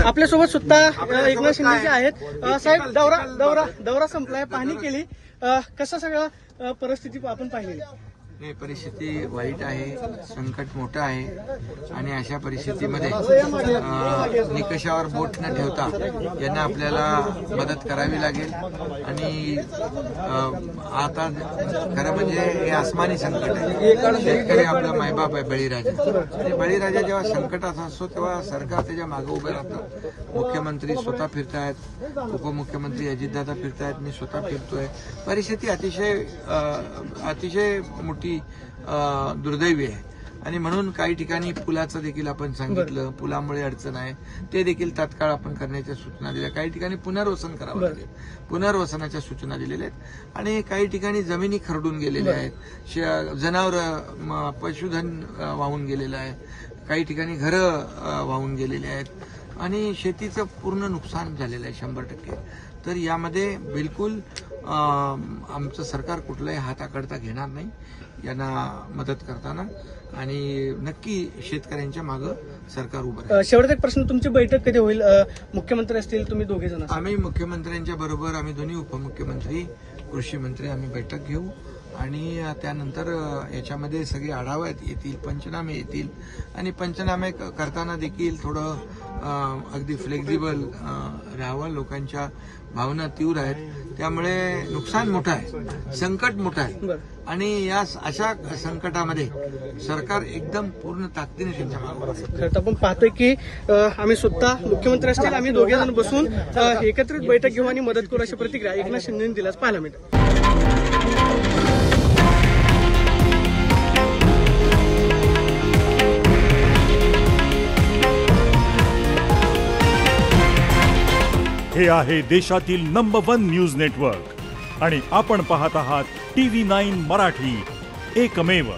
आपल्यासोबत सुद्धा एकनाथ शिंदे जे आहेत साहेब दौरा संपलाय, पाहणी केली, कसं सगळं परिस्थिती आपण पाहिली? नाही, परिस्थिती वाईट आहे, संकट मोठं आहे आणि अशा परिस्थितीमध्ये निकषावर बोट न ठेवता यांना आपल्याला मदत करावी लागेल. आणि आता खरं म्हणजे हे आसमानी संकट आहे. शेतकरी आपला मायबाप आहे, बळीराजा. आणि बळीराजा जेव्हा संकटात असतो तेव्हा सरकार त्याच्या मागे उभं राहतं. मुख्यमंत्री स्वतः फिरतायत, उपमुख्यमंत्री अजितदादा फिरतायत, मी स्वतः फिरतोय. परिस्थिती अतिशय मोठी दुर्दैवी आहे. आणि म्हणून काही ठिकाणी पुलाचं देखील आपण सांगितलं, पुलामुळे अडचण आहे, ते देखील तात्काळ आपण करण्याच्या सूचना दिल्या. काही ठिकाणी पुनर्वसन करावं लागेल, पुनर्वसनाच्या सूचना दिलेल्या आहेत. आणि काही ठिकाणी जमिनी खरडून गेलेल्या आहेत, जनावर पशुधन वाहून गेलेलं आहे, काही ठिकाणी घरं वाहून गेलेली आहेत आणि शेतीचं पूर्ण नुकसान झालेलं आहे 100%. तर यामध्ये बिलकुल आमचं सरकार कुठलाही हाताकडता घेणार नाही यांना मदत करताना. आणि नक्की शेतकऱ्यांच्या मागं सरकार उभं राहील. शेवटचा एक प्रश्न, तुमची बैठक कधी होईल? मुख्यमंत्री असतील, तुम्ही दोघे जण? आम्ही मुख्यमंत्र्यांच्या बरोबर, आम्ही दोन्ही उपमुख्यमंत्री, कृषी मंत्री आम्ही बैठक घेऊ आणि त्यानंतर याच्यामध्ये सगळे आढावा येतील, पंचनामे येतील. आणि पंचनामे करताना देखील थोडं अगदी फ्लेक्झिबल राहावं. लोकांच्या भावना तीव्र आहेत, त्यामुळे नुकसान मोठं आहे, संकट मोठं आहे. आणि या अशा संकटामध्ये सरकार एकदम पूर्ण ताकदीने त्यांच्या मागे. आपण पाहतोय की आम्ही सुद्धा मुख्यमंत्री असतील, आम्ही दोघे जण बसून एकत्रित बैठक घेऊ आणि मदत करू, अशी प्रतिक्रिया एकनाथ शिंदेंनी दिल्यास पाहायला मिळते. हे आहे देशातील नंबर 1 न्यूज नेटवर्क आणि आपण पाहत आहात TV9 मराठी, एकमेव.